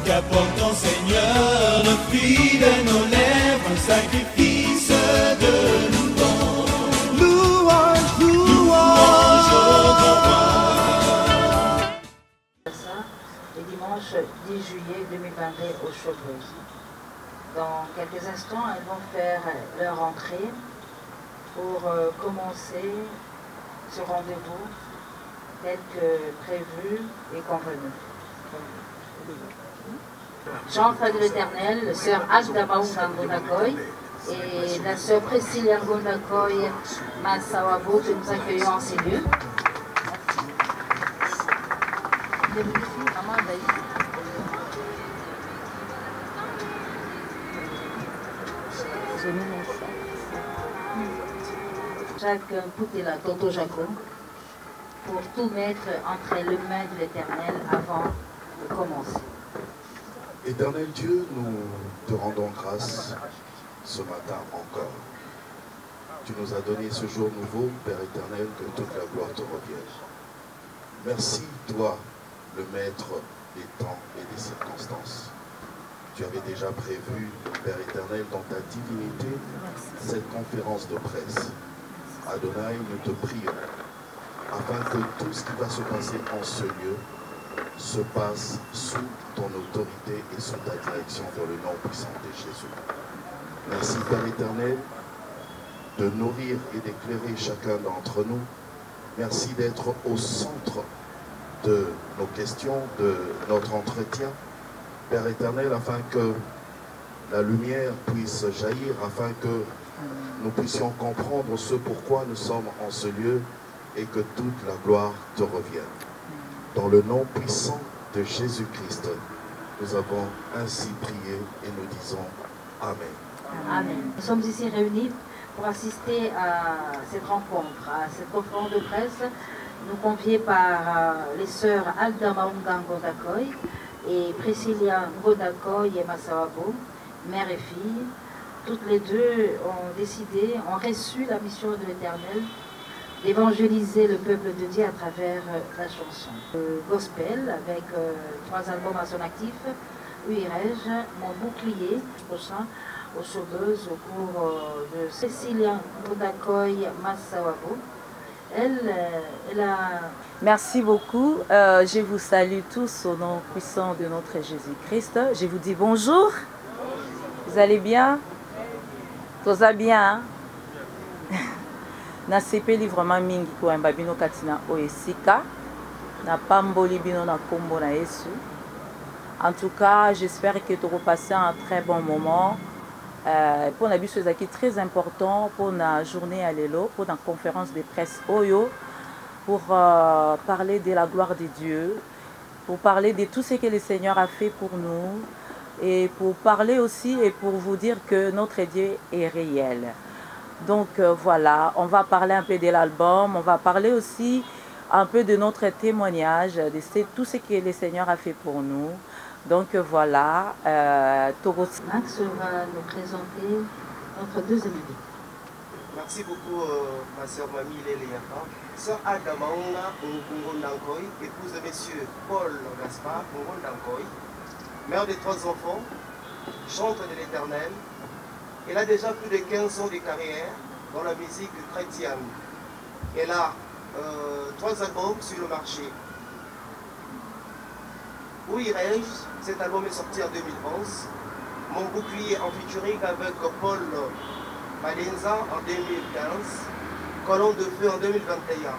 qu'apporte ton Seigneur, le fruit de nos lèvres, un sacrifice de louange. Louange, louange au roi. Le dimanche 10 juillet 2022 au Chauvet. Dans quelques instants, elles vont faire leur entrée pour commencer ce rendez-vous tel que prévu et convenu. Chantre de l'Éternel, la sœur Agda Maunga Ngodakoy et la sœur Priscilla Ngodakoy Masawabo que nous accueillons en ces lieux. Jacques Poutela, Tonto Jaco, pour tout mettre entre les mains de l'Éternel avant de commencer. Éternel Dieu, nous te rendons grâce ce matin encore. Tu nous as donné ce jour nouveau, Père éternel, que toute la gloire te revienne. Merci, toi, le maître des temps et des circonstances. Tu avais déjà prévu, Père éternel, dans ta divinité, cette conférence de presse. Adonai, nous te prions, afin que tout ce qui va se passer en ce lieu se passe sous ton autorité et sous ta direction dans le nom puissant de Jésus. Merci, Père éternel, de nourrir et d'éclairer chacun d'entre nous. Merci d'être au centre de nos questions, de notre entretien, Père éternel, afin que la lumière puisse jaillir, afin que nous puissions comprendre ce pourquoi nous sommes en ce lieu et que toute la gloire te revienne. Dans le nom puissant de Jésus-Christ, nous avons ainsi prié et nous disons Amen. Amen. Nous sommes ici réunis pour assister à cette rencontre, à cette conférence de presse, nous conviés par les sœurs Agda Maunga Ngodakoy et Priscilla Ngodakoy et Masawabo, mère et fille. Toutes les deux ont décidé, ont reçu la mission de l'Éternel d'évangéliser le peuple de Dieu à travers la chanson. Le gospel avec 3 albums à son actif, Où irai-je, Mon bouclier, prochain, aux cheveuses au cours de Cécilia Ngodakoy Masawabo. Elle a... Merci beaucoup. Je vous salue tous au nom puissant de notre Jésus-Christ. Je vous dis bonjour. Vous allez bien? Tout va bien? Na sepeli vraiment mingi koyamba bino katina oesika na pamboli bino na kombo na Yesu. En tout cas, j'espère que tu vas passer un très bon moment. Pour la chose qui est très important pour la journée à l'élo, pour la conférence de presse Oyo, pour parler de la gloire de Dieu, pour parler de tout ce que le Seigneur a fait pour nous et pour parler aussi et pour vous dire que notre Dieu est réel. Donc voilà, on va parler un peu de l'album, on va parler aussi un peu de notre témoignage, de tout ce que le Seigneur a fait pour nous. Donc voilà, Max va nous présenter notre deuxième invité. Merci beaucoup ma soeur Mamie Léléaka. Sœur Agda Maunga Ngondankoy, épouse de monsieur Paul Gaspard Ngondankoy, mère de 3 enfants, chantre de l'Éternel. Elle a déjà plus de 15 ans de carrière dans la musique chrétienne. Elle a 3 albums sur le marché. Où irai-je? Cet album est sorti en 2011. Mon bouclier en featuring avec Paul Malenza en 2015. Colonne de feu en 2021.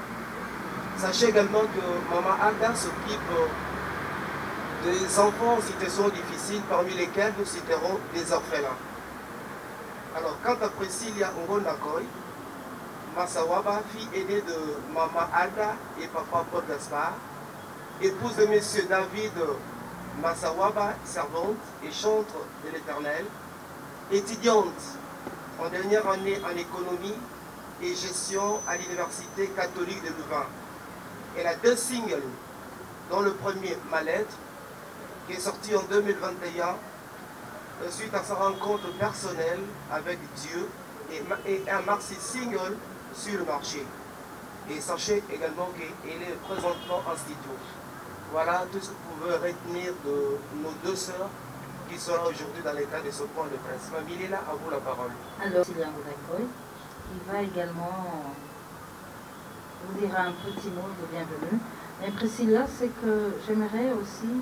Sachez également que Maman Agda s'occupe des enfants en situation difficile, parmi lesquels nous citerons des orphelins. Alors, quant à Priscilla Ngodakoy Masawaba, fille aînée de Maman Agda et Papa Paul Gaspard, épouse de Monsieur David Masawaba, servante et chantre de l'Éternel, étudiante en dernière année en économie et gestion à l'Université catholique de Louvain. Elle a 2 singles, dont le premier, Ma lettre, qui est sorti en 2021, suite à sa rencontre personnelle avec Dieu, et un maxi single sur le marché. Et sachez également qu'elle est présentement en studio. Voilà tout ce que vous pouvez retenir de nos deux sœurs qui sont là aujourd'hui dans l'état de Sopran de Prince. Mamilila, à vous la parole. Alors, Sylvain Godakoy, il va également vous dire un petit mot de bienvenue. Mais Priscilla, c'est que j'aimerais aussi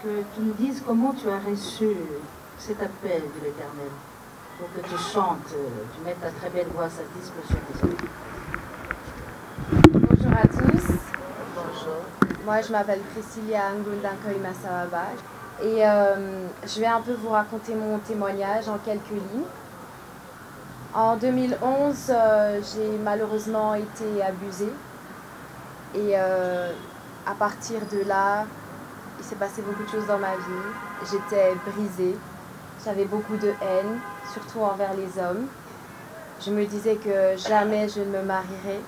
que tu nous dises comment tu as reçu cet appel de l'Éternel pour que tu chantes, tu mettes ta très belle voix à sa disposition. Bonjour à tous. Bonjour. Moi, je m'appelle Priscilla Ngundankoy Masawaba et je vais un peu vous raconter mon témoignage en quelques lignes. En 2011, j'ai malheureusement été abusée et à partir de là, il s'est passé beaucoup de choses dans ma vie. J'étais brisée, j'avais beaucoup de haine, surtout envers les hommes. Je me disais que jamais je ne me marierais.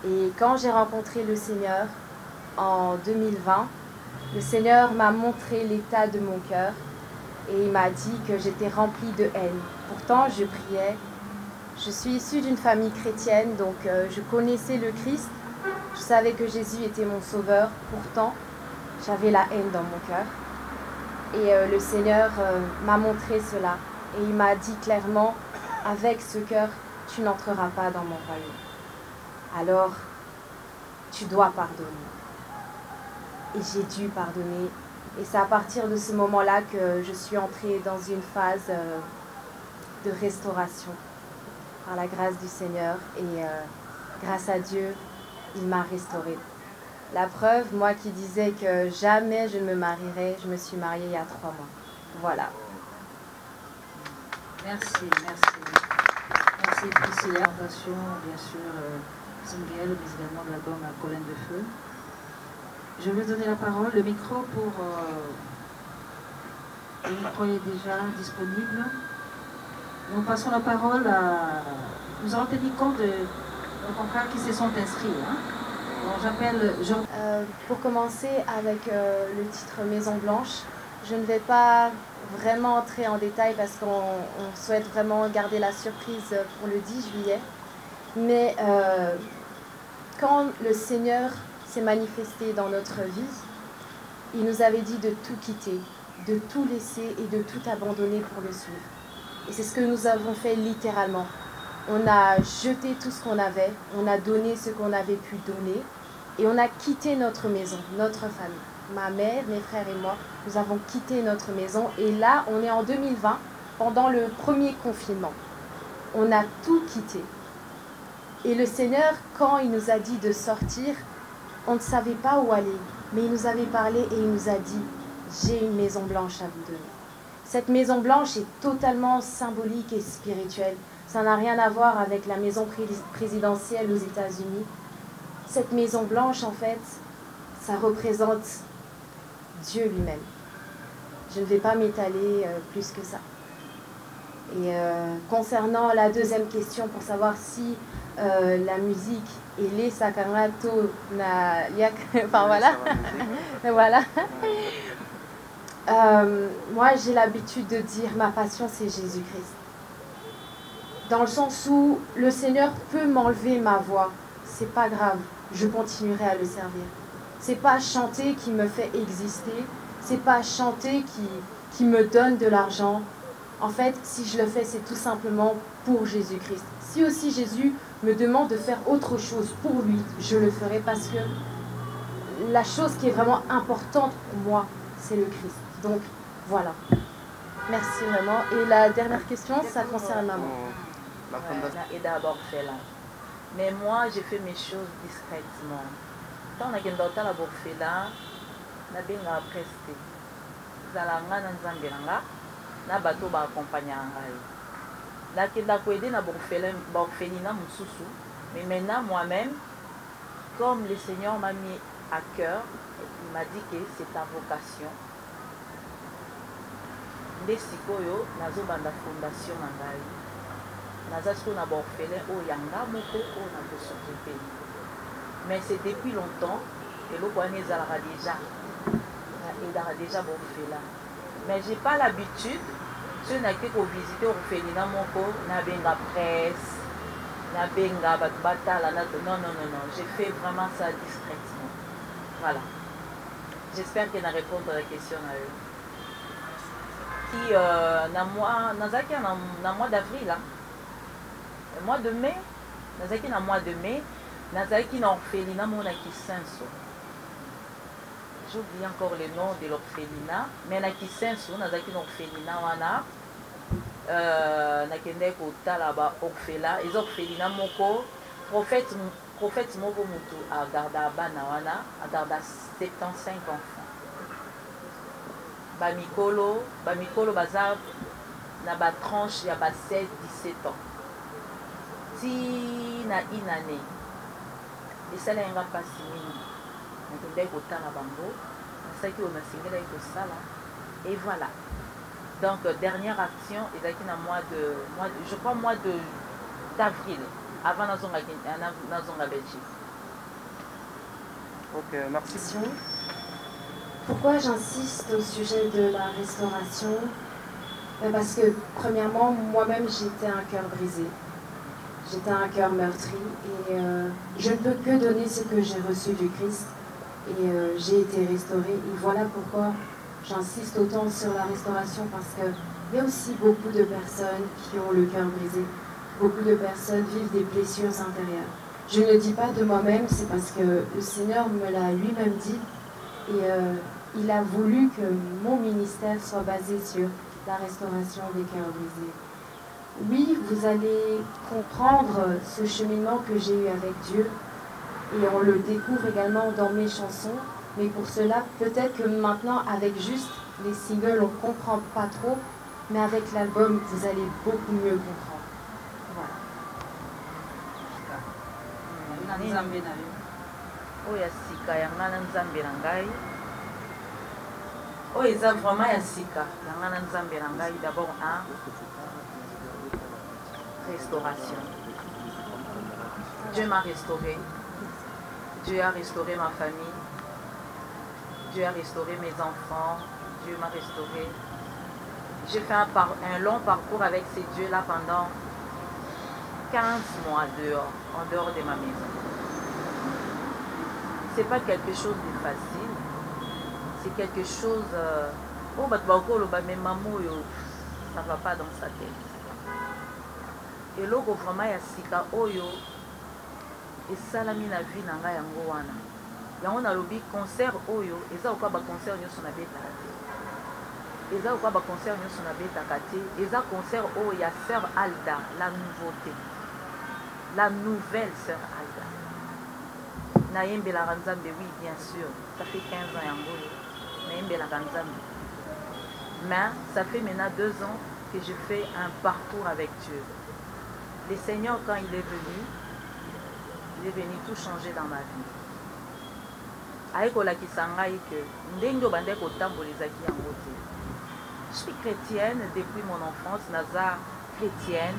Et quand j'ai rencontré le Seigneur en 2020, le Seigneur m'a montré l'état de mon cœur et il m'a dit que j'étais remplie de haine. Pourtant, je priais. Je suis issue d'une famille chrétienne, donc je connaissais le Christ. Je savais que Jésus était mon sauveur. Pourtant, j'avais la haine dans mon cœur. Et le Seigneur m'a montré cela. Et il m'a dit clairement, avec ce cœur, tu n'entreras pas dans mon royaume. Alors, tu dois pardonner. Et j'ai dû pardonner. Et c'est à partir de ce moment-là que je suis entrée dans une phase de restauration par la grâce du Seigneur. Et grâce à Dieu, il m'a restaurée. La preuve, moi qui disais que jamais je ne me marierais, je me suis mariée il y a 3 mois. Voilà. Merci, merci. Merci Priscilla. Présentation, bien sûr, single, mais également de l'album à Colonne de Feu. Je vais donner la parole, le micro pour... le micro est déjà disponible. Nous passons la parole à... Nous avons tenu compte de nos confrères qui se sont inscrits. Hein. Donc j'appelle Jean... Pour commencer avec le titre Maison Blanche, je ne vais pas vraiment entrer en détail parce qu'on souhaite vraiment garder la surprise pour le 10 juillet. Mais quand le Seigneur s'est manifesté dans notre vie, il nous avait dit de tout quitter, de tout laisser et de tout abandonner pour le suivre. Et c'est ce que nous avons fait littéralement. On a jeté tout ce qu'on avait, on a donné ce qu'on avait pu donner et on a quitté notre maison, notre famille. Ma mère, mes frères et moi, nous avons quitté notre maison et là, on est en 2020, pendant le premier confinement. On a tout quitté. Et le Seigneur, quand il nous a dit de sortir, on ne savait pas où aller, mais il nous avait parlé et il nous a dit « J'ai une maison blanche à vous donner ». Cette maison blanche est totalement symbolique et spirituelle. Ça n'a rien à voir avec la maison présidentielle aux États-Unis. Cette maison blanche, en fait, ça représente Dieu lui-même. Je ne vais pas m'étaler plus que ça. Et concernant la deuxième question, pour savoir si la musique et les sakarato, enfin voilà, voilà. Moi, j'ai l'habitude de dire ma passion, c'est Jésus-Christ. Dans le sens où le Seigneur peut m'enlever ma voix, c'est pas grave, je continuerai à le servir. C'est pas chanter qui me fait exister, c'est pas chanter qui me donne de l'argent. En fait, si je le fais, c'est tout simplement pour Jésus-Christ. Si aussi Jésus me demande de faire autre chose pour lui, je le ferai parce que la chose qui est vraiment importante pour moi, c'est le Christ. Donc, voilà. Merci vraiment. Et la dernière question, ça concerne maman. Et d'abord fait là. Mais moi, j'ai fait mes choses discrètement. Quand on a gagné dans la borfela, on a bien presté. Zalanga nanzambelanga, na bateau ba accompagner ngai. Na kenda ko aider na borfelina mususu. Mais maintenant moi-même, comme le Seigneur m'a mis à cœur, il m'a dit que c'est ta vocation. Nde sikoyo nazobanda fondation na ngai. Nazasko na borfelin o yanga moko o na bosokote. Mais c'est depuis longtemps que le Kouane ezalaka déjà borfela. Mais j'ai pas l'habitude, je n'ai que visiter orphelinat moko na benga presse, na benga batala na non, j'ai fait vraiment ça discrètement. Voilà. J'espère qu'elle a répondu à la question. Qui, dans le mois d'avril, le mois de mai, dans le mois de mai, nazalaki na orphelinat monaki Senso. J'oublie encore le nom de l'orphelinat, mais naki Senso, nazalaki na orphelinat wana. Nakende kotala ba orphelin, les orphelinats moko prophète moko mutu a garda bana wana, a garda 75 enfants. Bamikolo baza na ba tranche ya ba 16 17 ans. Ti na inane esala yenga mpasi mingi nakendaki kotala bango nasalaki oyo nasengelaki kosala et voilà. Donc dernière action ezalaki na je crois mois d'avril avant nazonga Belgique. Ok, merci. Pourquoi j'insiste au sujet de la restauration? Parce que premièrement, moi-même j'étais un cœur brisé. J'étais un cœur meurtri et je ne peux que donner ce que j'ai reçu du Christ et j'ai été restaurée. Et voilà pourquoi j'insiste autant sur la restauration, parce qu'il y a aussi beaucoup de personnes qui ont le cœur brisé. Beaucoup de personnes vivent des blessures intérieures. Je ne le dis pas de moi-même, c'est parce que le Seigneur me l'a lui-même dit et il a voulu que mon ministère soit basé sur la restauration des cœurs brisés. Oui, vous allez comprendre ce cheminement que j'ai eu avec Dieu et on le découvre également dans mes chansons, mais pour cela, peut-être que maintenant, avec juste les singles, on ne comprend pas trop, mais avec l'album, vous allez beaucoup mieux comprendre. Voilà. Oya sika yanga na nzambe na ngai. Oyo eza vraiment ya sika yanga na nzambe na ngai. D'abord restauration. Dieu m'a restauré. Dieu a restauré ma famille. Dieu a restauré mes enfants. Dieu m'a restauré. J'ai fait un long parcours avec ces dieux-là pendant 15 mois en dehors de ma maison. C'est pas quelque chose de facile. C'est quelque chose... ça ne va pas dans sa tête. Et là, vraiment, il y a sika oyo. Et salami na vie nanga yango wana. Yango na lobi concert oyo. Et ça, ba concert nyo son abeta kate. Et ça, ba concert nyo son abeta kate. Et ça, concert oyo, il y a Sœur Alda, la nouveauté. La nouvelle Sœur Alda. Naïmbe la Ranzambe, oui, bien sûr. Ça fait 15 ans yango. Naïmbe la Ranzambe. Mais ça fait maintenant 2 ans que je fais un parcours avec Dieu. Le Seigneur, quand il est venu tout changer dans ma vie. Je suis chrétienne depuis mon enfance, naza chrétienne,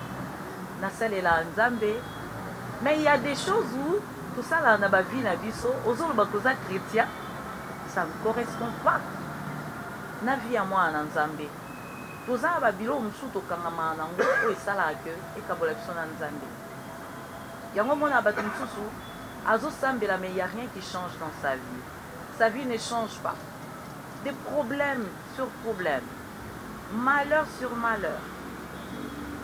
nasalela nzambe. Mais il y a des choses où tout ça là na ba vie na biso, ozolo bakoza chrétien, ça ne correspond pas. Na vie à moi en nzambe. Toza ba bilo musu to kangama nango o esala ke ekabola biso na nzambe. Yango mona ba mususu azo sambela, mais il y a rien qui change dans sa vie. Sa vie ne change pas. Des problèmes sur problèmes. Malheur sur malheur.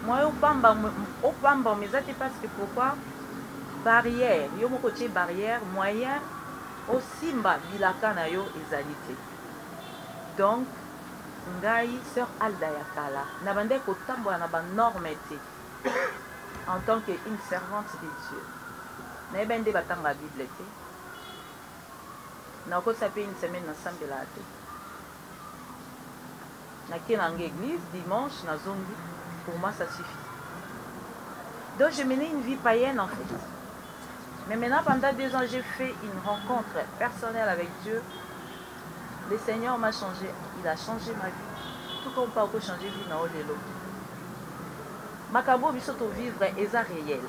Moi au pamba mais ça c'est parce que pourquoi barrière, yo mo côté barrière moyen au simba bilaka na yo ezalité. Donc ngai Sœur Alda Yakala na bande ko tambola na ba normalité en tant qu'une servante de Dieu. Na bende batanga Bible te. Na ko saper une semaine na sambela te. Na kelanga église dimanche na zongi, pour moi ça suffit. Donc je menais une vie païenne en fait. Mais maintenant pendant 2 ans j'ai fait une rencontre personnelle avec Dieu. Le Seigneur m'a changé, il a changé ma vie. Tout comme pas encore changer vie na olelo. Makabo bisoto vivre eza réel.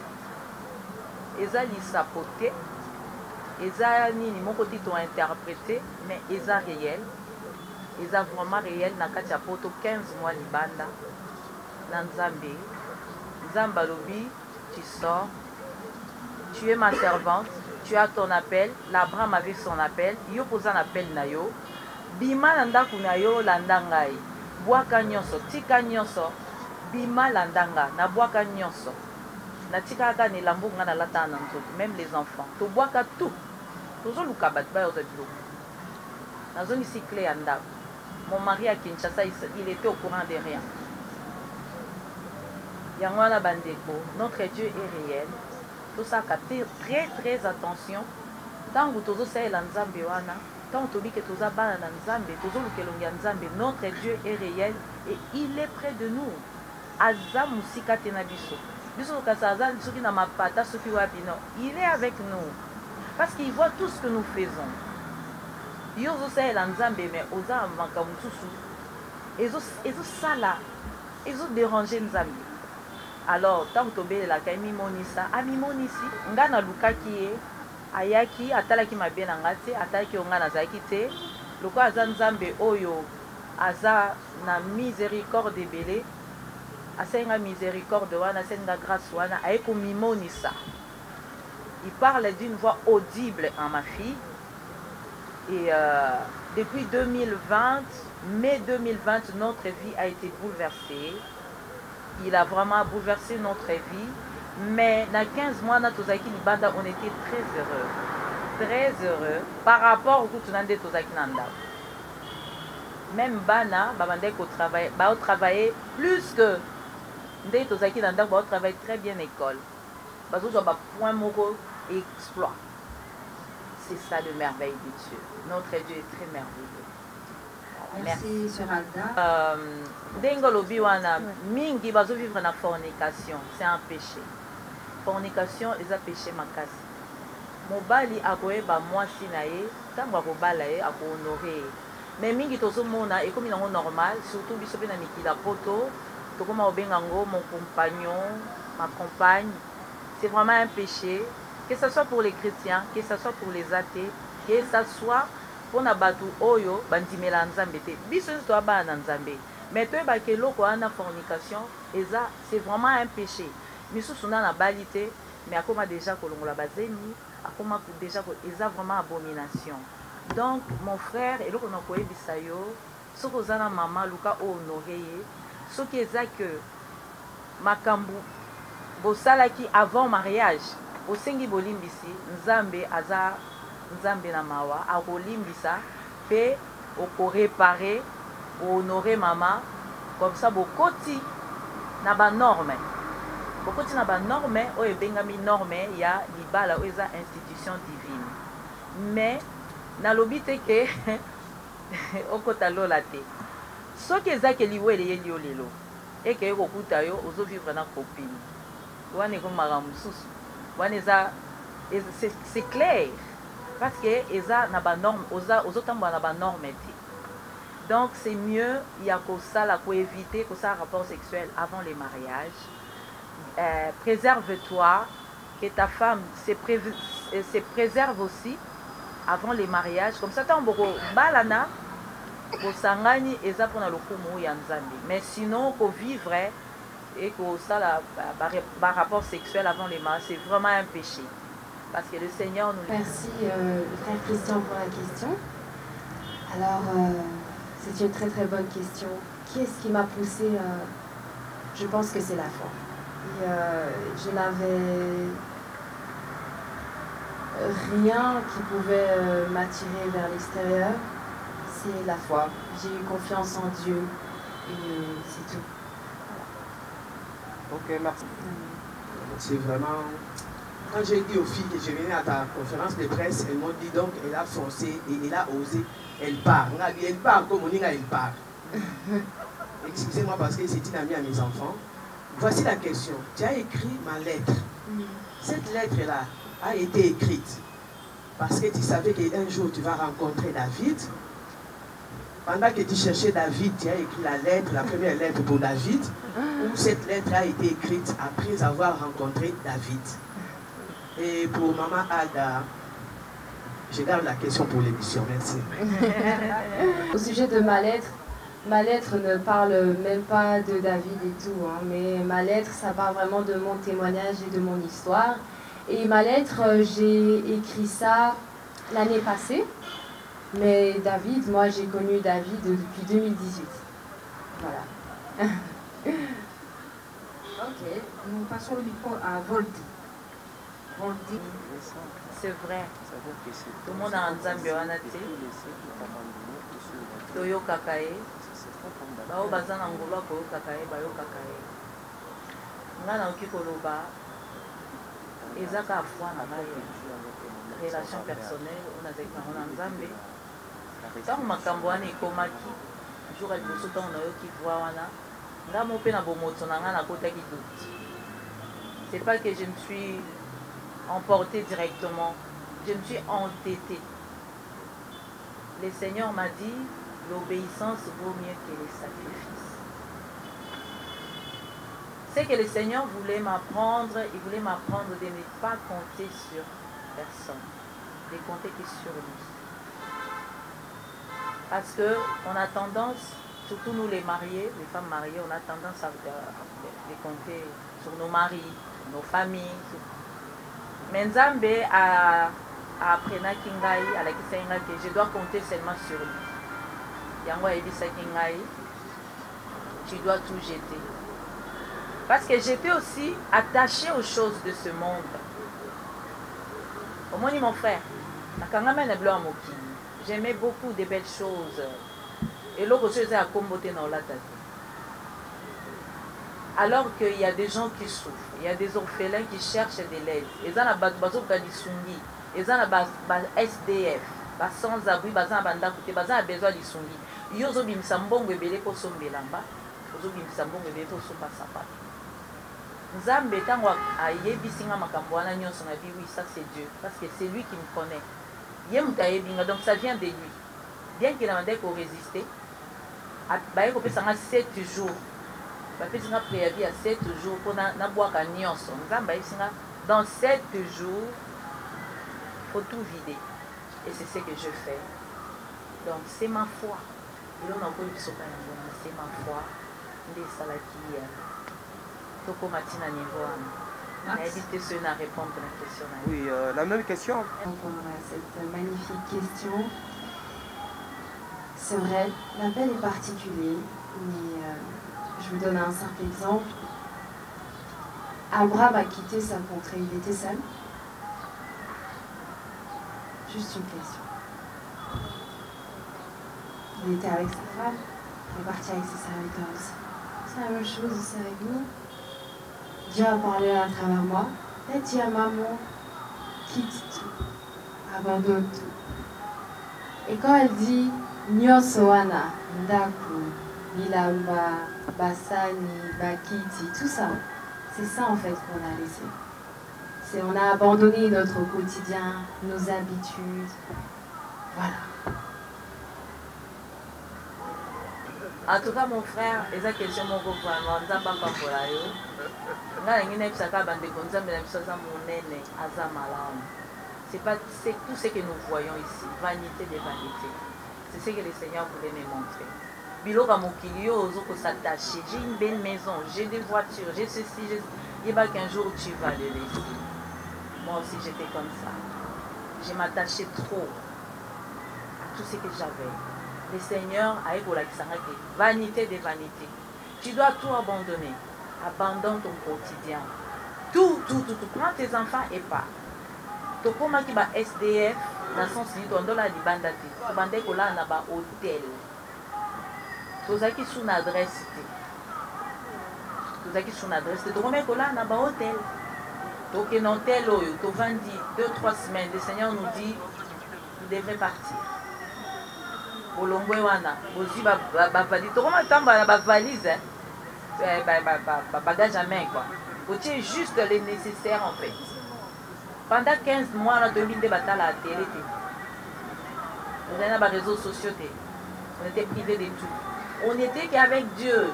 Eza lisapoté. Eza nini moko tito interprété, mais eza réel. Eza vraiment réel na kati ya poto 15 mois libanda. Na Nzambe. Nzamba lobi, tu sors. Tu es ma servante. Tu as ton appel. L'Abraham avait son appel. Yo pose un appel na yo. bima na ndako na yo landa ngai bwaka nyonso tika nyonso bima landa nga na bwaka nyonso na tika kaka na elambo nga na lata na nzoto même les enfants tobwaka tout tozoluka bato bayoza biloko nazongisi clé ya ndako. Mon mari à Kinshasa il était au courant de rien. Yangwana bandeko, notre Dieu est réel. Tout ça très très attention. Tant que tozo saela nzambe wana, tant que tobi que toza bana na nzambe, tozo lukelongi nzambe, notre Dieu est réel et il est près de nous. Aza musika tena biso. Biso kasa aza soki na mapata soki wapi non, il est avec nous. Parce qu'il voit tout ce que nous faisons. Yo ozosaela nzambe mais oza manka mususu. Ezo sala, ezo déranger nzambe. Alors, tant que tobelela ka mimonisa, amimonisi, nga na lukaki ye, ayaki atalaki mabe na nga te, atalaki nga nazalaki te, loko aza nzambe oyo aza na miséricorde ebele, asenga miséricorde wana, asenga grâce wana, ayeko mimonisa. Il parle d'une voix audible en ma fille. Et depuis 2020, mai 2020, notre vie a été bouleversée. Il a vraiment bouleversé notre vie. Mais dans 15 mois, on était très heureux. Très heureux par rapport au Kutunande Tozaki Nanda. Même Bana, on travaillait plus que Ndé Tozaki Nanda, on travaille très bien à l'école. Parce que point moro et exploit. C'est ça le merveille de Dieu. Notre Dieu est très merveilleux. Merci, Sœur Alda. Dengolobi wana mingi bazo vivre na fornication, c'est un péché. Fornication est un péché makasi. Mobali akoyeba mwasi na ye, tango akobala ye akohonorer. Mais mingi tozomona ekomi nango normal, surtout biso pe na mikila poto, tokoma obengango mon compagnon, ma compagne. C'est vraiment un péché, que ce soit pour les chrétiens, que ce soit pour les athées, que ce soit pour na batu oyo bandimela nzambe te. Biso to ba na nzambe. Mais toi ba ke loko ana fornication, eza c'est vraiment un péché. Misusu na balité, mais akoma déjà kolongola bazemi, akoma déjà eza vraiment abomination. Donc mon frère eloko na koyebisa yo, soko zana mama luka o honoré, soki eza que makambu bosalaki avant mariage, osengi bolimbisi, nzambe aza nzambe na mawa, akolimbisa, pe oko réparer, honorer maman, comme ça bokoti na ba norme. Bokoti na ba norme, o ebengami norme ya libala o eza institution divine. Mais na lobite ke okota lola te. Soki ezake liwele ye liolelo, et que okuta yo ozo vivre na copine. Wane ko maramususu. Wane eza c'est clair. Parce que eza na ba norme, ozotambo na ba norme te. Donc c'est mieux il y a que ça la pour éviter que ça rapport sexuel avant les mariages. Préserve-toi, que ta femme se préserve aussi avant les mariages. Comme ça tant boko balana bosangani eza pour na lokumu ya nzambe. Mais sinon ko vivre et que ça la rapport sexuel avant les mariages, c'est vraiment un péché. Parce que le Seigneur nous... Merci frère Christian pour la question. Alors, c'est une très très bonne question. Qui est-ce qui m'a poussée Je pense que c'est la foi. Et, je n'avais rien qui pouvait m'attirer vers l'extérieur. C'est la foi. J'ai eu confiance en Dieu et c'est tout. Voilà. Ok, merci. C'est vraiment... Quand j'ai dit aux filles que je venais à ta conférence de presse, elles m'ont dit donc, elle a foncé et elle a osé, elle part. Elle part comme on dit, elle part. Excusez-moi parce que c'est une amie à mes enfants. Voici la question. Tu as écrit ma lettre. Cette lettre-là a été écrite parce que tu savais qu'un jour tu vas rencontrer David. Pendant que tu cherchais David, tu as écrit la lettre, la première lettre pour David, où cette lettre a été écrite après avoir rencontré David. Et pour Maman Alda, je garde la question pour l'émission. Merci. Au sujet de ma lettre ne parle même pas de David et tout, hein, mais ma lettre, ça parle vraiment de mon témoignage et de mon histoire. Et ma lettre, j'ai écrit ça l'année passée. Mais David, moi j'ai connu David depuis 2018. Voilà. Ok, nous passons le micro à Voldy. Voldy. C'est vrai. Tout le monde a un Nzambe wana te. Toyokaka ye. Bao baza na ngolo akoyokaka ye, bayokaka ye. Nga naoki koloba eza ka foi na ngai relation personnelle oyo nazalaki nango na Nzambe. Ntango makambo wana ekomaki jour ya liboso ntango nayoki voi wana nga mo mpe na bomoto na nga nakotaki doute. C'est pas que je me suis emportée directement, je me suis entêtée. Le Seigneur m'a dit l'obéissance vaut mieux que les sacrifices. C'est que le Seigneur voulait m'apprendre, il voulait m'apprendre de ne pas compter sur personne, de compter que sur lui. Parce qu'on a tendance, surtout nous les mariés, les femmes mariées, on a tendance à compter sur nos maris, sur nos familles. Mais Nzambe a appris à la que je dois compter seulement sur lui. Yango ebisa kingai, tu dois tout jeter. Parce que j'étais aussi attachée aux choses de ce monde. Au moins, mon frère, j'aimais beaucoup de belles choses. Et l'autre chose est à comboter dans la tête. Alors qu'il y a des gens qui souffrent, il y a des orphelins qui cherchent de l'aide. Ils ont ils ont SDF, sans-abri, ils ont besoin de sungi. Ils ont besoin Nzambe tango ayebisinga makambo wana nyonso na bi oui ça c'est Dieu parce que c'est lui qui me connaît. Yemuta yebinga donc ça vient de lui. Bien qu'il a demandé qu'on résister. Baye ko pesa nga 7 jours. Ba pesa nga préavis à 7 jours pour na boaka nyonso. Nzambe ayebisinga dans 7 jours faut tout vider. Et c'est ce que je fais. Donc c'est ma foi. Et là on a encore une sopa c'est ma foi. Ndé salaki Toko Matina niveau. Évitez ceux à répondre à la question. Oui, la même question. Répondre à cette magnifique question. C'est vrai, l'appel est particulier, mais je vous donne un simple exemple. Abraham a quitté sa contrée, il était seul. Juste une question. Il était avec sa femme, il est parti avec ses serviteurs aussi. C'est la même chose aussi avec nous. Dieu a parlé à travers moi. Et dit à maman, quitte tout, abandonne tout. Et quand elle dit Nyosoana, Ndaku, Bilamba, Bassani, Bakiti, tout ça, c'est ça en fait qu'on a laissé. On a abandonné notre quotidien, nos habitudes. Voilà. En tout cas, mon frère, et ça question mon groupe vraiment, Nzamba Pampola yo. Nga ngine psaka bande konzambe na bisoza monene azamalam. C'est pas c'est tout ce que nous voyons ici, vanité des vanités. C'est ce que le Seigneur voulait me montrer. Biloka mokilio ozoko s'attacher, j'ai une belle maison, j'ai des voitures, j'ai ceci, il va qu'un jour tu vas le laisser. Moi aussi j'étais comme ça. Je m'attachais trop à tout ce que j'avais. Le Seigneur a évolué vanité des vanités. Tu dois tout abandonner. Abandonne ton quotidien. Tout. Prends tes enfants et pars. Tokoma qui va SDF, dans son site, on doit la libandati. Tu vas aller là dans un hôtel. Tu vas aller sur une adresse. Tu vas aller sur une adresse. Tu vas aller là dans un hôtel. Donc, un hôtel, tu vas 2-3 semaines. Le Seigneur nous dit, tu devrais partir. Bolongwe wana, bozi ba valise. Comment t'as ba valise? Bagage à main quoi. Vous tirez juste les nécessaires en fait. Pendant 15 mois, on a 2000 batailles à la télé. On a les réseaux sociaux. On était privés de tout. On était qu'avec Dieu.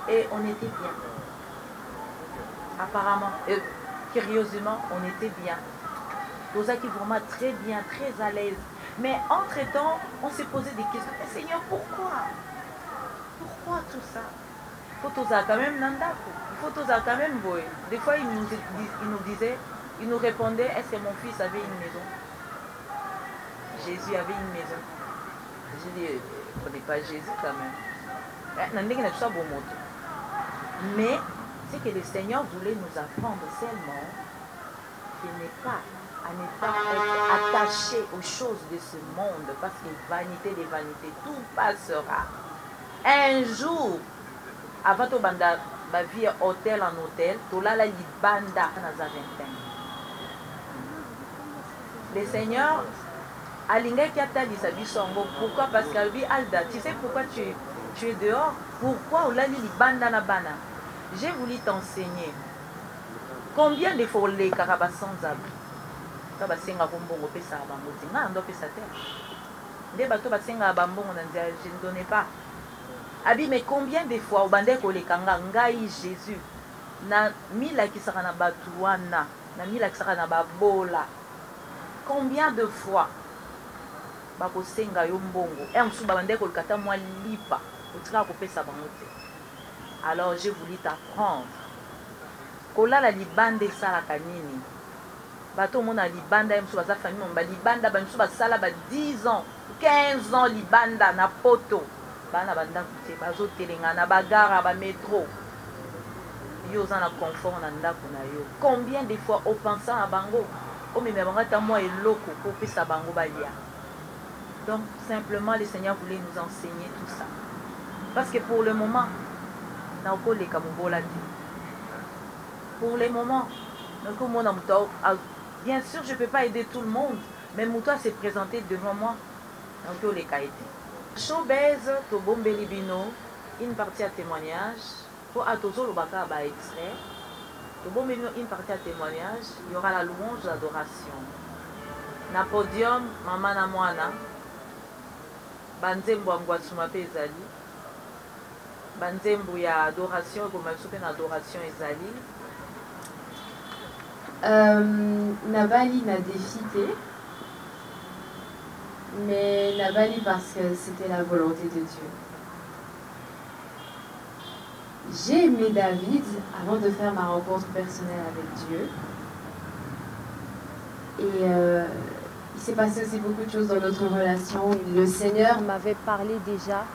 Et on était bien. Apparemment, curieusement, on était bien. Pour ça qui vraiment très bien, très à l'aise. Mais entre-temps, on s'est posé des questions. Mais Seigneur, pourquoi? Pourquoi tout ça? Il faut tout ça quand même Nandako. Il faut tout ça quand même boy. Des fois, il nous disait, il nous répondait, est-ce que mon fils avait une maison? Jésus, il y avait une maison. J'ai dit, on n'est pas Jésus quand même. Mais c'est que le Seigneur voulait nous apprendre seulement qu'il n'est pas à ne pas être attaché aux choses de ce monde, parce que vanité des vanités, tout passera. Un jour, avant de banda ma vie hôtel en hôtel, tout là il banda nazarentin. Le Seignur alinga qui a dit sa bisongo. Pourquoi? Parce qu'elle dit Alda, tu sais pourquoi tu es dehors? Pourquoi on a dit banda na bana? J'ai voulu t'enseigner. Combien de fois les carabas sans abri? Je ne donnais pas. Abi, mais combien de fois au bandé ko le kanga ngai Jésus na mila ki saka na batuana na mila ki saka na babola. Combien de fois ba ko senga yo mbongo e msu ba bandé ko le kata moi lipa otika ko pesa bango te. Alors j'ai voulu t'apprendre kola la libande sala kanini bato mona libanda msu baza famille mon ba libanda ba msu ba sala ba 10 ans 15 ans libanda na poto bana banda kute bazo telenga na bagara ba métro yo za na confort na ndako na yo. Combien de fois au pensant à bango o me banga ta moi eloko ko pesa bango balia. Donc simplement le Seigneur voulait nous enseigner tout ça parce que pour le moment na ko le kamubola ti pour le moment donc mon amto bien sûr je peux pas aider tout le monde mais Moutoua s'est présenté devant moi donc les kaiti showbiz to bombeli bino une partie à témoignage pour atozo lobaka ba extrait to bombeli une partie à témoignage. Il y aura la louange d'adoration na podium mama na mwana banzembo angwatsuma pe ezali banzembo ya adoration comme soupe na adoration ezali. Nabali n'a défité, mais Nabali parce que c'était la volonté de Dieu. J'ai aimé David avant de faire ma rencontre personnelle avec Dieu. Et il s'est passé aussi beaucoup de choses dans notre relation. Le Seigneur m'avait parlé déjà.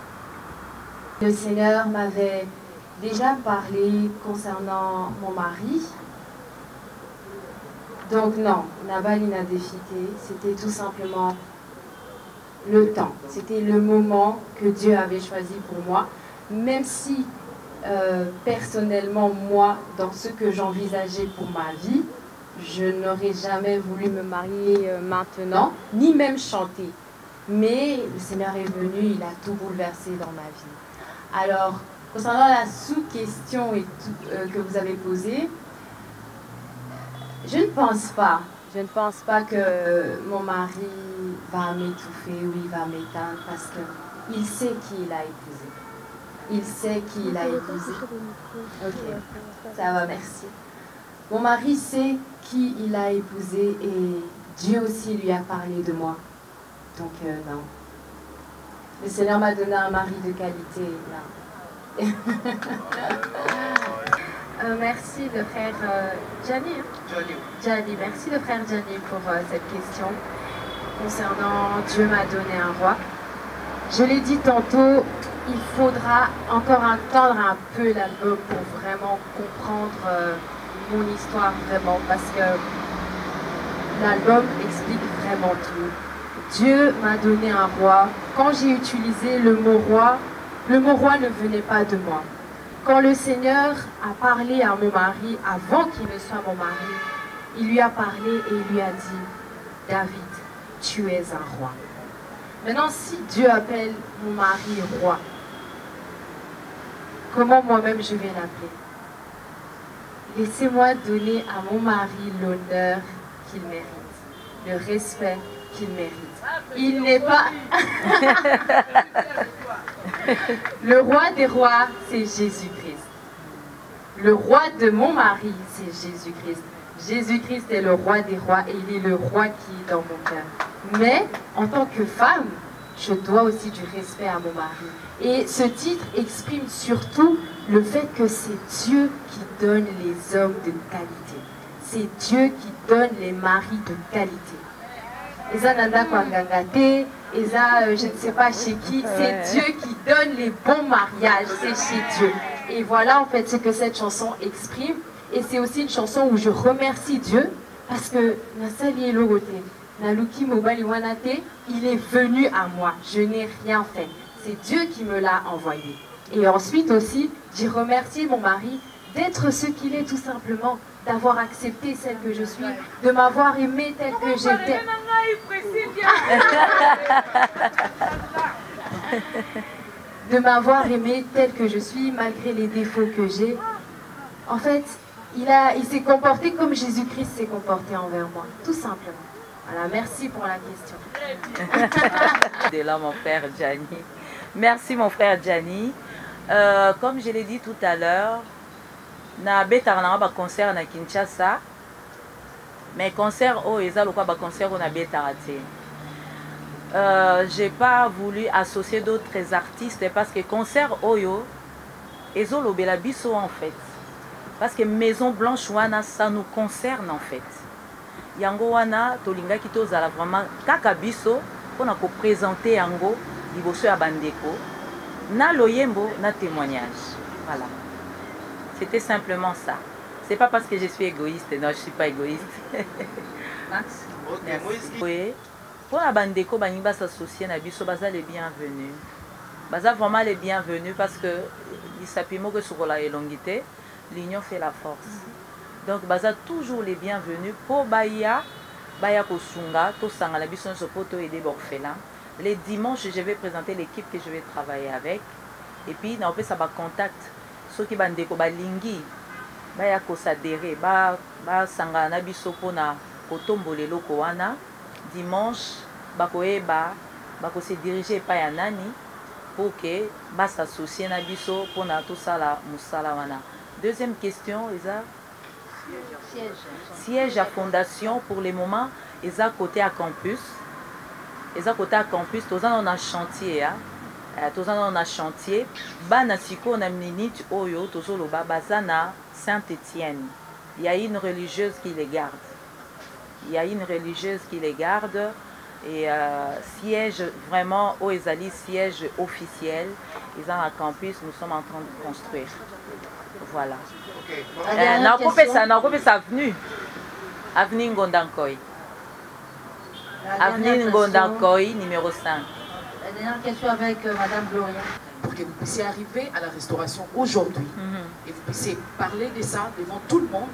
Le Seigneur m'avait déjà parlé concernant mon mari. Donc non, Nabali n'a défité, c'était tout simplement le temps. C'était le moment que Dieu avait choisi pour moi. Même si personnellement, moi, dans ce que j'envisageais pour ma vie, je n'aurais jamais voulu me marier maintenant, ni même chanter. Mais le Seigneur est venu, il a tout bouleversé dans ma vie. Alors, concernant la sous-question que vous avez posée, je ne pense pas que mon mari va m'étouffer ou il va m'éteindre parce qu'il sait qui il a épousé. Il sait qui il a épousé. Ok, ça va, merci. Mon mari sait qui il a épousé et Dieu aussi lui a parlé de moi. Donc non. Le Seigneur m'a donné un mari de qualité. Là. Merci le frère Gianni. Gianni, merci le frère Gianni pour cette question concernant Dieu m'a donné un roi. Je l'ai dit tantôt, il faudra encore attendre un peu l'album pour vraiment comprendre mon histoire vraiment parce que l'album explique vraiment tout. Dieu m'a donné un roi. Quand j'ai utilisé le mot roi ne venait pas de moi. Quand le Seigneur a parlé à mon mari, avant qu'il ne soit mon mari, il lui a parlé et il lui a dit, David, tu es un roi. Maintenant, si Dieu appelle mon mari roi, comment moi-même je vais l'appeler? Laissez-moi donner à mon mari l'honneur qu'il mérite, le respect qu'il mérite. Il n'est pas... Le roi des rois, c'est Jésus-Christ. Le roi de mon mari, c'est Jésus-Christ. Jésus-Christ est le roi des rois et il est le roi qui est dans mon cœur. Mais, en tant que femme, je dois aussi du respect à mon mari. Et ce titre exprime surtout le fait que c'est Dieu qui donne les hommes de qualité. C'est Dieu qui donne les maris de qualité. Eza nanda kwa ngangate, Eza je ne sais pas chez qui, c'est Dieu qui donne les bons mariages, c'est chez Dieu. Et voilà en fait ce que cette chanson exprime. Et c'est aussi une chanson où je remercie Dieu parce que Nasali Logote, Naluki Mobali Wanate, il est venu à moi. Je n'ai rien fait. C'est Dieu qui me l'a envoyé. Et ensuite aussi, j'ai remercié mon mari d'être ce qu'il est tout simplement, d'avoir accepté celle que je suis, de m'avoir aimé telle que j'étais. De m'avoir aimé telle que je suis, malgré les défauts que j'ai. En fait, il s'est comporté comme Jésus-Christ s'est comporté envers moi, tout simplement. Voilà, merci pour la question. De là, mon frère Gianni. Merci, mon frère Gianni. Comme je l'ai dit tout à l'heure, na betarana ba concert na Kinshasa, mais concert au eza lokwa ba concert na betarate. J'ai pas voulu associer d'autres artistes parce que concert oyo ezo lobela biso en fait. Parce que Maison Blanche wana ça nous concerne en fait. Yango wana tolinga ki tozala vraiment kaka biso pona ko présenter yango liboso ya bandeko na loyembo na témoignage. Voilà. C'était simplement ça. C'est pas parce que je suis égoïste, non, je suis pas égoïste. Max. Oui. Pour la bandeko baniba s'associer na biso baza les bienvenus. Baza vraiment les bienvenus parce que il s'appuie que sur la élongité, l'union fait la force. Donc baza toujours les bienvenus pour baya kosunga to sanga la biso so poto aider orphelins. Les dimanches, je vais présenter l'équipe que je vais travailler avec et puis na opé ça ba contact ceux qui bandeko balingi baya ko s'adhérer ba sanga na biso pona kotombola eloko wana dimanche bakoyeba bako se diriger pa ya nani pour que ba s'associer na biso pona tout ça la musala wana. Deuxième question, Isa. Siège à fondation pour le moment, Isa côté à campus. Isa côté à campus, tous on a chantier tous on a chantier. Bana siko na minute oyo tozolo ba bazana Saint-Étienne. Il y a une religieuse qui les garde. Il y a une religieuse qui les garde et siège vraiment au Ezali siège officiel. Ils ont un campus, nous sommes en train de construire. Voilà. On ça avenue. Avenue Ngondankoy. Avenue Ngondankoy, numéro 5. La dernière question avec Madame Gloria. Pour que vous puissiez arriver à la restauration aujourd'hui et vous puissiez parler de ça devant tout le monde,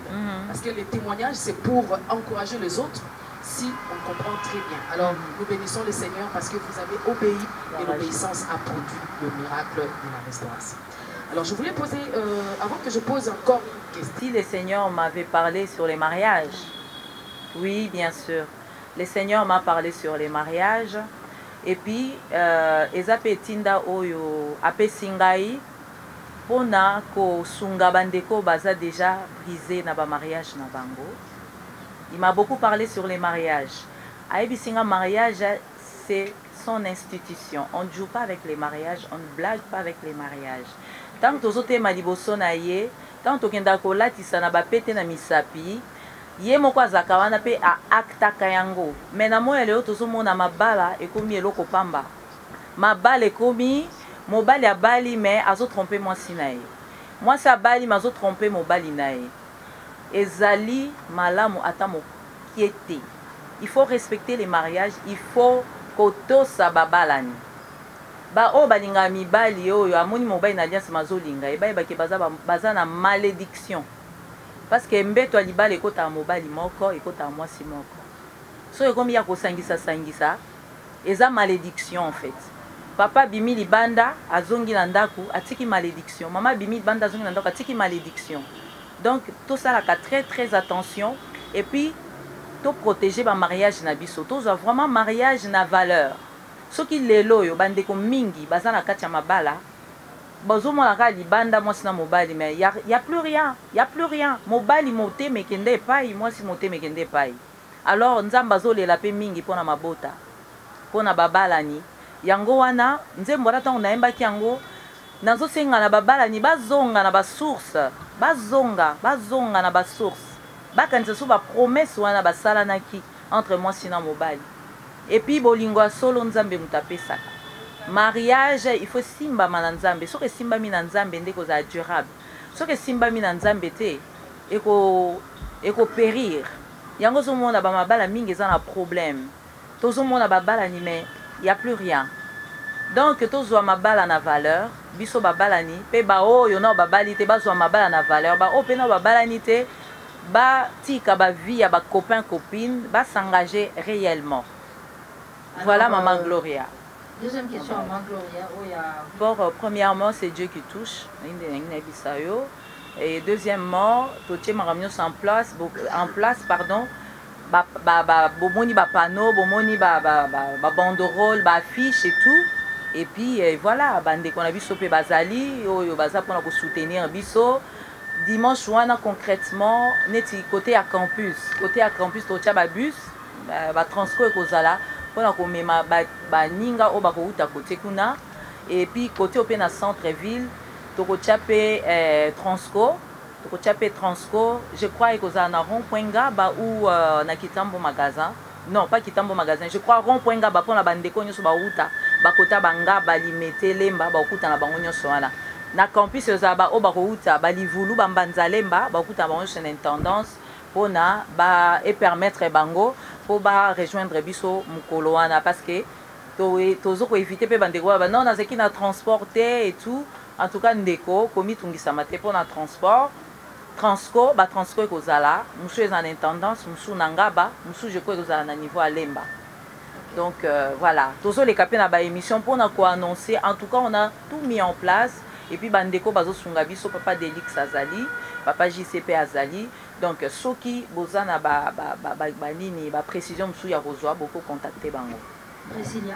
parce que les témoignages, c'est pour encourager les autres si on comprend très bien. Alors, nous bénissons le Seigneur parce que vous avez obéi et l'obéissance a produit le miracle de la restauration. Alors, je voulais poser, avant que je pose encore une question. Si le Seigneur m'avait parlé sur les mariages, oui, bien sûr. Le Seigneur m'a parlé sur les mariages. Et puis, Ezapetinda Oyo, Apesingai, Pona ko sunga bandeko baza déjà brisé na ba mariage na bango. Il m'a beaucoup parlé sur les mariages. Aebisinga mariage, c'est son institution. On ne joue pas avec les mariages, on ne blague pas avec les mariages. Tant que tozote maliboso na ye, tant que kenda ko latisa na ba pete na misapi, ye moko azaka wana pe a acta kayango. Mais na moya leo tozomona mabala ekomi eloko pamba. Mabala ekomi mobali a bali mais azo tromper moi sinae. Moi sa bali mazo tromper mobali nae. Ezali malamu atamo kiete. Il faut respecter les mariages, il faut kotosa babalani. Ba o balinga mibali oyo amoni mobali na alliance mazolinga e ba ke baza na malédiction. Parce que mbeto alibala ekota mobali moko ekota mwasi moko. So ekomi ya kosangisa sangisa eza malédiction en fait. Papa bimi libanda azongi na ndaku atiki malédiction. Maman bimi libanda azongi na ndaku atiki malédiction. Donc tout ça là très attention et puis to protéger ba mariage na biso. To vraiment mariage na valeur. Ce qui lelo yo bandeko mingi baza na kati ya mabala. Bazomo la ka libanda mwasi na mobali mais y a plus rien, y a plus rien. Mobali moté mekende pai, mwasi moté mekende pai. Alors nzamba zolela pe mingi pona mabota. Pona babalani. Yango wana nzembo ata on naemba ki yango nazo senga na babalani bazonga na ba source. Bazonga na ba source. Bakanisa so ba promesse wana basala naki entre mwasi na mobali. et puis bolingo solo nzambe mutapesaka. Mariage il faut simba na nzambe, soki simba mi na nzambe ndeko za durable, soki simba mi na nzambe te eko périr. Yango zo mona ba mabala mingi za na problème, tozo mona ba bala ni mais il y a plus rien. Donc tozo mabala na valeur, biso ba bala ni pe ba oyo na ba bali te ba zo mabala na valeur, ba o pe na ba bala ni te ba tika ba vie ya ba copain copine ba s'engager réellement. Voilà. Alors, maman Gloria. Deuxième question, maman Gloria. Bon, premièrement, c'est Dieu qui touche. Et deuxièmement, tout ma réunion en place, pardon. Bomoni ba panneau, bomoni ba banderole, ba affiche et tout. Et puis voilà, bande qu'on a vu sope bazali, oyo baza pour nous soutenir biso. Dimanche wana concrètement, neti côté à campus, to tia ba bus, ba transco e kozala. On a comme ba ninga o ba ko uta côté kuna et puis côté au na centre-ville to ko chapé transco je crois que ça na rond-point ba ou na Kitambo magasin, non pas Kitambo magasin, je crois rond-point ba pour na bande ko nyoso ba uta ba kota banga ba limete lemba ba kuta na bango nyoso wana na campus za ba o ba ko uta ba livulu ba mbanza lemba ba kuta ba nyoso na tendance pour na ba et permettre bango pour rejoindre biso mukolo wana parce que tozo ko éviter pe bandeko ba non na zeki na transporter et tout. En tout cas ndeko komi tungisa mate pour na transport transco ekozala musu eza na intendance musu na ngaba musu je crois ekozala na niveau à lemba. Donc voilà, tozo les capé na ba émission pour na ko annoncer. En tout cas on a tout mis en place et puis bandeko bazo sunga biso papa Delix Azali, papa JCP Azali. Donc soki bozana ba nini ba précision musu ya kozwa beaucoup contacter bango. Priscilla,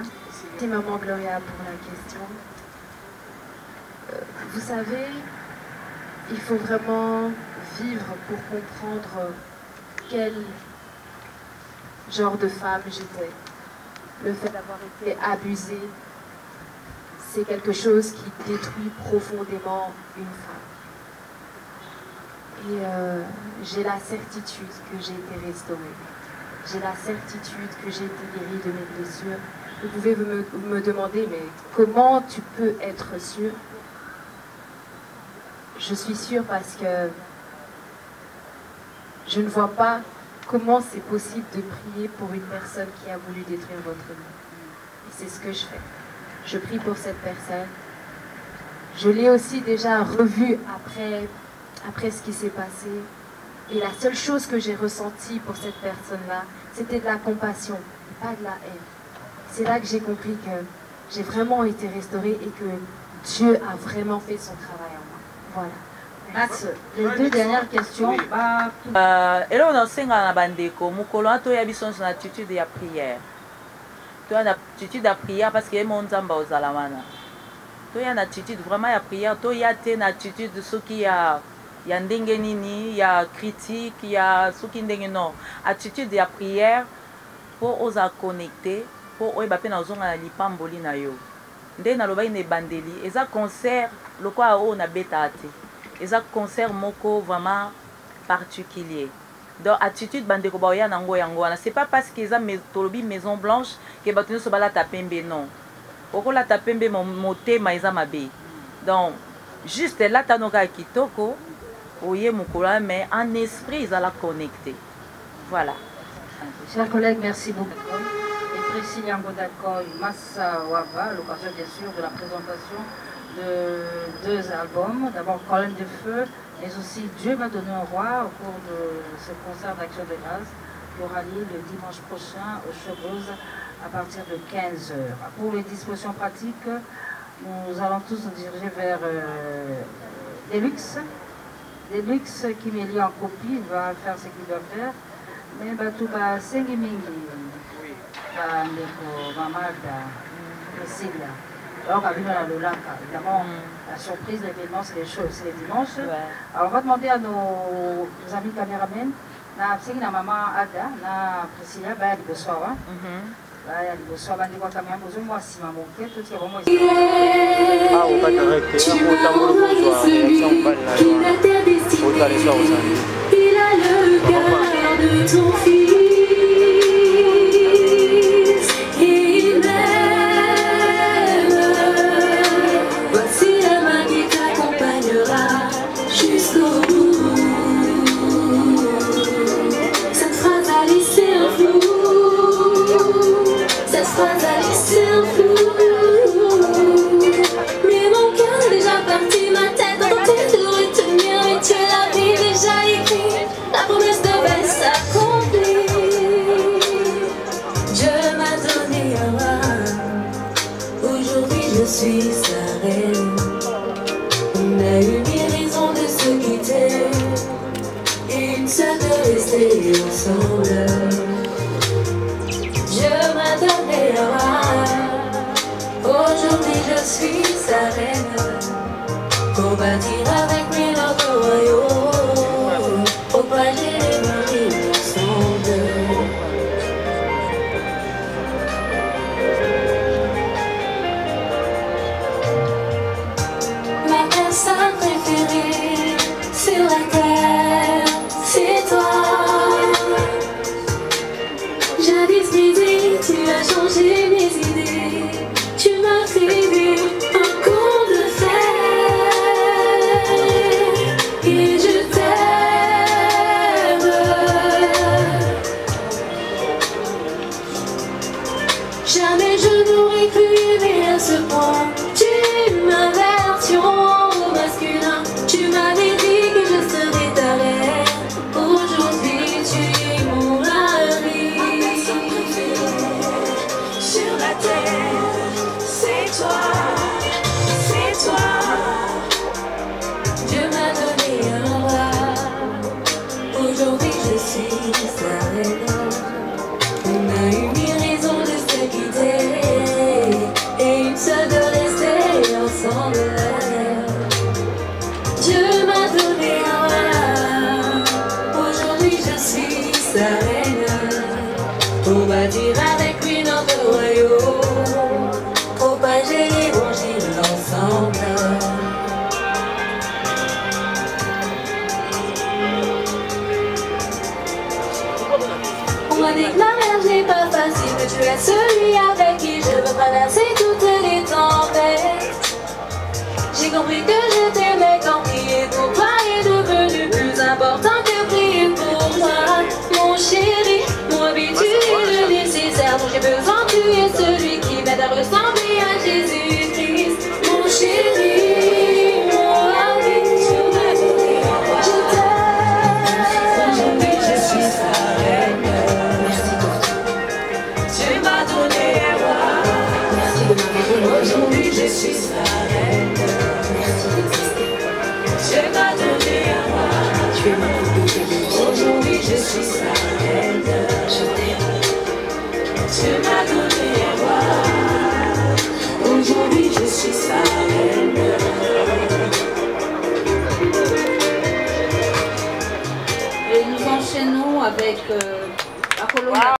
c'est maman Gloria pour la question. Vous savez, il faut vraiment vivre pour comprendre quel genre de femme j'étais. Le fait d'avoir été abusée, c'est quelque chose qui détruit profondément une femme. Et j'ai la certitude que j'ai été restaurée. J'ai la certitude que j'ai été guérie de mes blessures. Vous pouvez me demander, mais comment tu peux être sûre? Je suis sûre parce que je ne vois pas comment c'est possible de prier pour une personne qui a voulu détruire votre vie. Et c'est ce que je fais. Je prie pour cette personne. Je l'ai aussi déjà revue après ce qui s'est passé. Et la seule chose que j'ai ressentie pour cette personne-là, c'était de la compassion, pas de la haine. C'est là que j'ai compris que j'ai vraiment été restaurée et que Dieu a vraiment fait son travail en moi. Voilà. Max, les deux dernières questions. Et là, on a enseigné à la bandeko, mukolo ato ya biso na attitude ya prière. Tu as une attitude de prière parce que mon zamba aux alamana. Tu as une attitude vraiment ya prière. Tu as une attitude de ce qui a ndenge nini, ya critique, ya ce qui ndenge non. Attitude de prière pour oser connecter, pour oser baper na zonga na lipamboli na yo. Ndenge na loba ine bandeli. Eza concert le quoi o na beta ate. Eza concert moko vraiment particulier. Donc attitude bandeko ba ya nango yango wana. C'est pas parce que eza tolobi Maison Blanche que batuni so bala tapembe non. Oko la tapembe motema eza mabe. Donc juste là tanoka kitoko oye mukula mais en esprit ils allaient connecter. Voilà. Chers collègues, merci beaucoup. Et Priscilla Ngodakoy, Massa Wava, l'occasion bien sûr de la présentation de deux albums. D'abord Colonne de Feu, mais aussi Dieu m'a donné un roi au cours de ce concert d'Action de grâce qui aura lieu le dimanche prochain au Chevreuse à partir de 15h. Pour les dispositions pratiques, nous allons tous nous diriger vers Delux. Delux qui m'est lié en copie, il va faire ce qu'il doit faire. Mais tout va sengi mingi. Mamada, Priscilla. Alors, à venir à l'Olaka, évidemment, la surprise, l'événement, c'est les dimanches. Alors, on va demander à nos amis caméramens, na sengi na maman Ada, na Priscilla, bah, il bonsoir. Il bonsoir, bah, il bonsoir, caméra, bonsoir, moi, si maman, tout ce qui est vraiment ici. Ah, on va t'arrêter, on va bonsoir, il a le cœur de ton fils. On a eu mille raisons de se quitter et une seule de rester ensemble. Je m'attendais à moi. Aujourd'hui je suis sa reine. Pour bâtir avec lui notre royaume. Au palais les maris ensemble. Ma personne préférée sur la terre, c'est toi. Jadis midi, tu as changé mes idées. Tu m'as fait vivre un conte de fées. Et je t'aime. Jamais je n'aurais cru aimer à ce point. Tu es ma version au masculin. Tu m'avais dit que je serais ta reine. Aujourd'hui tu es mon mari. Sur la terre, c'est toi, c'est toi. Dieu m'a donné un roi. Aujourd'hui je suis sa reine. On a eu mille raisons de se quitter et une seule de rester ensemble. Dieu m'a donné un roi. Aujourd'hui je suis sa reine. Pour bâtir avec lui notre royaume. Propager l'évangile ensemble. On m'a dit que mariage n'est pas facile, que tu es celui avec qui je veux traverser toutes les tempêtes. J'ai compris que je t'aimais quand prier pour toi est devenu plus important que prier pour moi. Mon chéri, mon habitude est le nécessaire dont j'ai besoin. Tu es celui qui m'aide à ressembler à Jésus-Christ. Mon chéri, mon ami, je t'aime. Aujourd'hui je suis sa reine. Merci pour tout. Tu m'as donné un roi. Merci de m'avoir. Aujourd'hui je suis sa reine. Merci d'exister. Tu m'as donné un roi. Tu es ma bébé. Aujourd'hui je suis sa reine. Je t'aime. Tu m'as donné un roi. Aujourd'hui je suis sa reine. Et nous enchaînons avec Apollo.